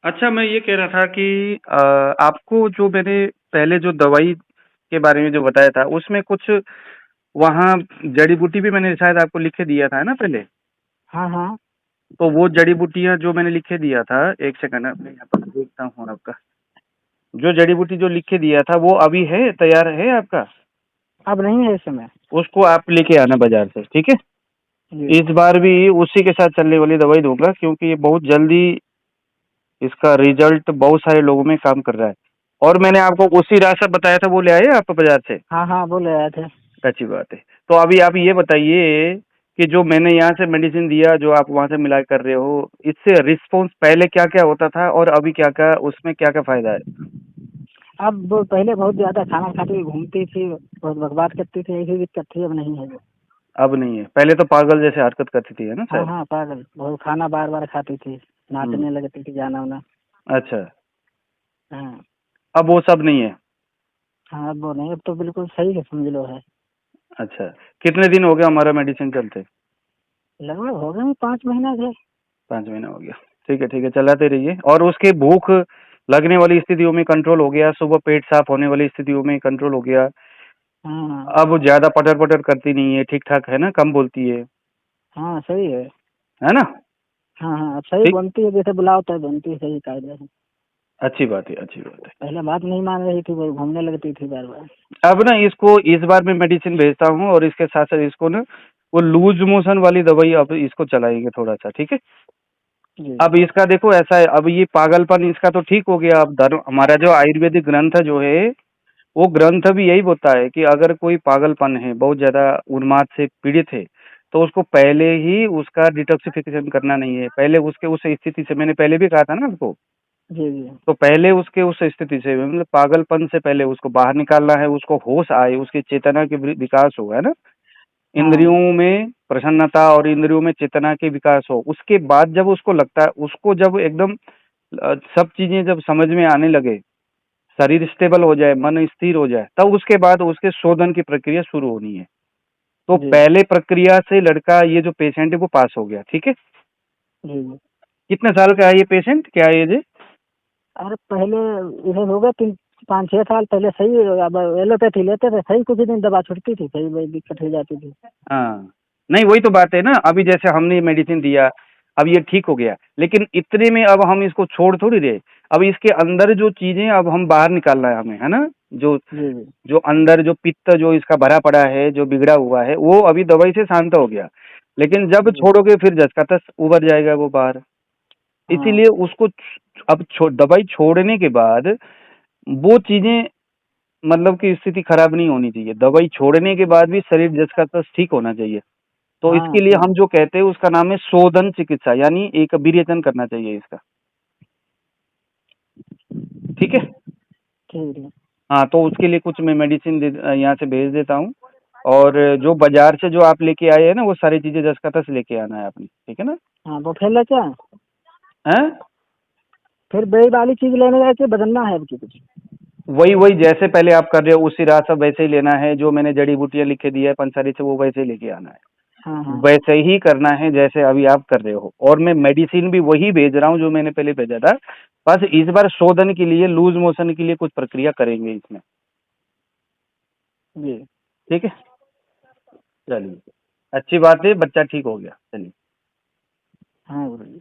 अच्छा, मैं ये कह रहा था कि आपको जो मैंने पहले जो दवाई के बारे में जो बताया था, उसमें कुछ वहाँ जड़ी-बूटी भी मैंने शायद आपको लिख के दिया था ना पहले? हाँ हाँ। तो वो जड़ी-बूटियाँ जो मैंने लिख के दिया था, एक सेकंड मैं यहाँ पर देखता हूँ आपका। जो जड़ी-बूटी जो लिख के दिया था, वो अभी है, तैयार है आपका? अब नहीं है इस समय। उसको आप लेके आना बाज़ार से, ठीक है? जी। इस बार भी उसी के साथ चलने वाली दवाई दूँगा, क्योंकि ये बहुत जल्दी इसका रिज़ल्ट बहुत सारे लोगों में काम कर रहा है। और मैंने आपको उसी रास्ता बताया था, वो ले आए आप बाज़ार से? हाँ हाँ, बोले आए थे। अच्छी बात है। तो अभी आप ये बताइए कि जो मैंने यहाँ से मेडिसिन दिया, जो आप वहाँ से मिला कर रहे हो, इससे रिस्पॉन्स पहले क्या-क्या होता था और अभी क्या-क्या, उसमें क्या-क्या फ़ायदा है? अब वो पहले बहुत ज्यादा खाना खाती थी, घूमती थी, बहुत बकवास करती थी, ऐसी दिक्कत थी, अब नहीं है वो। अब नहीं है। पहले तो पागल जैसे हरकत करती थी, है ना हाँ शायद? हाँ, पागल बहुत खाना बार बार खाती थी, हुँ। नाचने लगती थी, जाना वाना। अच्छा। हाँ। अब वो सब नहीं है। हाँ, अब वो नहीं, अब तो बिल्कुल सही है, समझ लो है। अच्छा। कितने दिन हो गए हमारा मेडिसिन चलते? लगभग हो गए 5 महीना से। 5 महीना हो गया। ठीक है, चलाते रहिए। और उसकी भूख लगने वाली स्थितियों में कंट्रोल हो गया, सुबह पेट साफ होने वाली स्थितियों में कंट्रोल हो गया। हाँ हाँ। अब ज़्यादा पटर-पटर करती नहीं है, ठीक-ठाक है ना? कम बोलती हाँ सही है। है ना? हाँ हाँ, अब सही ठीक। बनती है, जैसे बुलाओ तो बनती है सही कायदे से। अच्छी बात है, अच्छी बात है। पहले बात नहीं मान रही थी, वो घूमने लगती थी बार बार। अब ना इसको इस बार मैं मेडिसिन भेजता हूँ, और इसके साथ-साथ इसको ना वो लूज़ मोशन वाली दवाई अब इसको चलाएँगे थोड़ा-सा, ठीक है? जी। अब इसका देखो ऐसा है, अब ये पागलपन इसका तो ठीक हो गया। अब धर्म हमारा जो आयुर्वेदिक ग्रंथ जो है, वो ग्रंथ भी यही बोलता है कि अगर कोई पागलपन है, बहुत ज़्यादा उन्माद से पीड़ित है, तो उसको पहले ही उसका डिटॉक्सिफिकेशन करना नहीं है। पहले उसके उस स्थिति से, मैंने पहले भी कहा था ना आपको, जी जी। तो पहले उसके उस स्थिति से, मतलब पागलपन से पहले उसको बाहर निकालना है, उसको होश आए, उसकी चेतना के विकास हो, है ना? हाँ इंद्रियों में प्रसन्नता और इंद्रियों में चेतना के विकास हो। उसके बाद जब उसको लगता है, उसको जब एकदम सब चीज़ें जब समझ में आने लगे, शरीर स्टेबल हो जाए, मन स्थिर हो जाए, तब उसके बाद उसके शोधन की प्रक्रिया शुरू होनी है। तो जी पहले प्रक्रिया से लड़का, ये जो पेशेंट है, वो पास हो गया, ठीक है? जी जी। कितने साल का है ये पेशेंट? क्या एज है? अरे पहले इधर हो गए 5-6 साल पहले सही। अब एलोपैथी लेते थे, सही कुछ दिन दवा छुटती थी, सही वही दिक्कत हो जाती थी। हाँ। नहीं, वही तो बात है ना। अभी जैसे हमने मेडिसिन दिया, अब ये ठीक हो गया, लेकिन इतने में अब हम इसको छोड़ थोड़ी रहे। अब इसके अंदर जो चीज़ें अब हम बाहर निकालना है हमें, है ना? जो जी जी। जो अंदर जो पित्त जो इसका भरा पड़ा है, जो बिगड़ा हुआ है, वो अभी दवाई से शांत हो गया। लेकिन जब जी। छोड़ोगे फिर जस का तस उभर जाएगा वो बाहर। हाँ इसीलिए उसको अब दवाई छोड़ने के बाद वो चीज़ें, मतलब कि स्थिति खराब नहीं होनी चाहिए। दवाई छोड़ने के बाद भी शरीर जस का तस ठीक होना चाहिए। तो हाँ इसके लिए सही। हम जो कहते हैं उसका नाम है शोधन चिकित्सा, यानी एक विरेचन करना चाहिए इसका। ठीक है? ठीक है। हाँ, तो उसके लिए कुछ मैं मेडिसिन यहाँ से भेज देता हूँ। और जो बाजार से जो आप लेके आए हैं ना, वो सारी चीजें जस का तस लेके आना है आपने, ठीक है ना? हाँ, वो फैल क्या, हैं? फिर वही वाली चीज लेने गए थे, बदलना है अब की कुछ? वही वही जैसे पहले आप कर रहे हो उसी राह सब वैसे ही लेना है। जो मैंने जड़ी बूटियां लिख के दी है पंसारी से, वो वैसे ही लेके आना है। हाँ हाँ। वैसे ही करना है जैसे अभी आप कर रहे हो। और मैं मेडिसिन भी वही भेज रहा हूँ जो मैंने पहले भेजा था। बस इस बार शोधन के लिए, लूज मोशन के लिए कुछ प्रक्रिया करेंगे इसमें। जी। ठीक है, चलिए, अच्छी बात है, बच्चा ठीक हो गया। चलिए। हाँ गुरु जी।